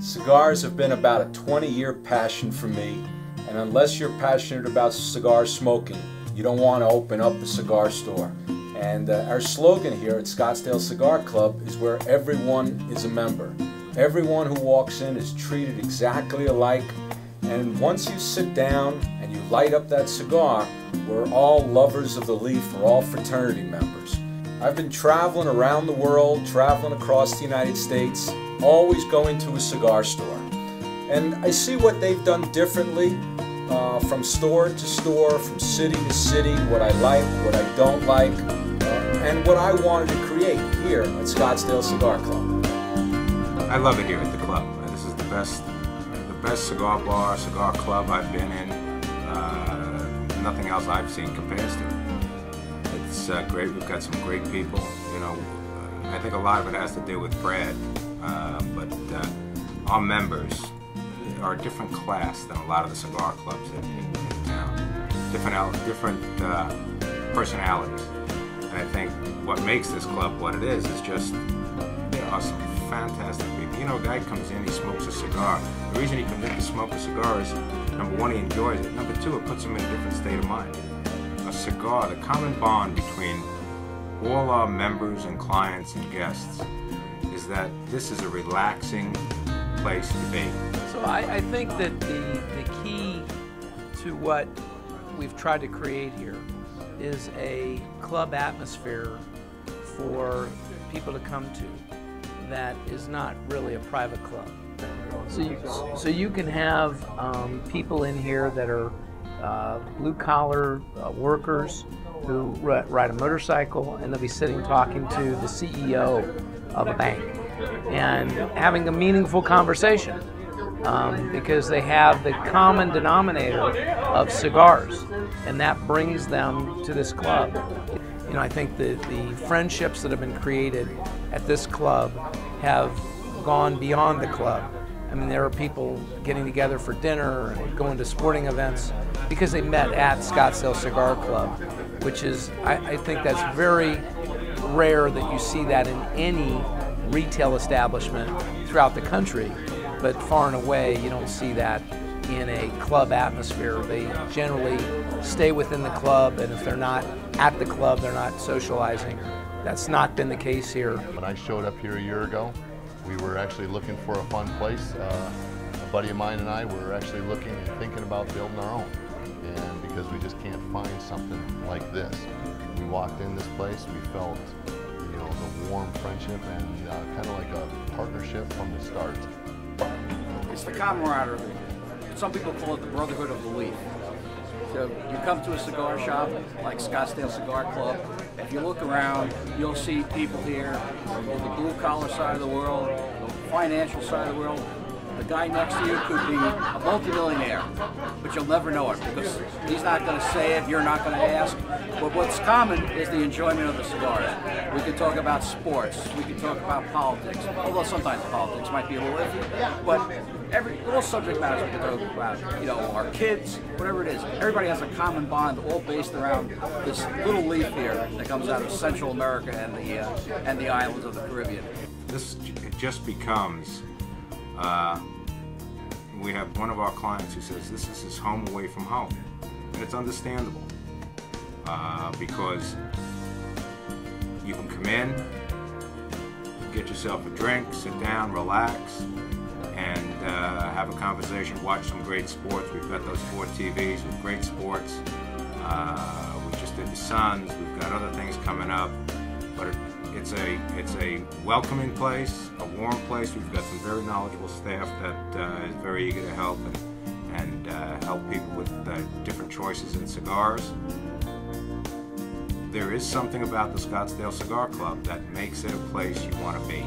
Cigars have been about a 20-year passion for me, and unless you're passionate about cigar smoking, you don't want to open up a cigar store. And our slogan here at Scottsdale Cigar Club is where everyone is a member. Everyone who walks in is treated exactly alike, and once you sit down and you light up that cigar, we're all lovers of the leaf, we're all fraternity members. I've been traveling around the world, traveling across the United States, always going to a cigar store. And I see what they've done differently from store to store, from city to city, what I like, what I don't like, and what I wanted to create here at Scottsdale Cigar Club. I love it here at the club. This is the best cigar bar, cigar club I've been in. Nothing else I've seen compares to it. It's great. We've got some great people. You know, I think a lot of it has to do with Brad, but our members are a different class than a lot of the cigar clubs in town. Different personalities. And I think what makes this club what it is just there are some fantastic people. You know, a guy comes in, he smokes a cigar. The reason he comes in to smoke a cigar is, number one, he enjoys it. Number two, it puts him in a different state of mind. A cigar, the common bond between all our members and clients and guests is that this is a relaxing place to be. So I think that the key to what we've tried to create here is a club atmosphere for people to come to that is not really a private club. So you can have people in here that are blue-collar workers who ride a motorcycle, and they'll be sitting talking to the CEO of a bank and having a meaningful conversation because they have the common denominator of cigars, and that brings them to this club. You know, I think the friendships that have been created at this club have gone beyond the club. I mean, there are people getting together for dinner and going to sporting events because they met at Scottsdale Cigar Club, which is, I think that's very rare that you see that in any retail establishment throughout the country, but far and away you don't see that in a club atmosphere. They generally stay within the club, and if they're not at the club, they're not socializing. That's not been the case here. When I showed up here a year ago, we were actually looking for a fun place. A buddy of mine and I were actually looking and thinking about building our own. And because we just can't find something like this. We walked in this place, we felt, you know, the warm friendship and kind of like a partnership from the start. It's the camaraderie. Some people call it the brotherhood of the leaf. So you come to a cigar shop like Scottsdale Cigar Club, if you look around, you'll see people here on the blue-collar side of the world, the financial side of the world. The guy next to you could be a multimillionaire, but you'll never know it because he's not going to say it, you're not going to ask. But what's common is the enjoyment of the cigars. We can talk about sports, we can talk about politics, although sometimes politics might be a little iffy, but all subject matters we can talk about, you know, our kids, whatever it is. Everybody has a common bond, all based around this little leaf here that comes out of Central America and the islands of the Caribbean. It just becomes, we have one of our clients who says this is his home away from home, and it's understandable because you can come in, get yourself a drink, sit down, relax, and have a conversation, watch some great sports. We've got those 4 TVs with great sports. We just did the Suns. We've got other things coming up, but it's a welcoming place, a warm place. We've got some very knowledgeable staff that is very eager to help and help people with different choices in cigars. There is something about the Scottsdale Cigar Club that makes it a place you want to be.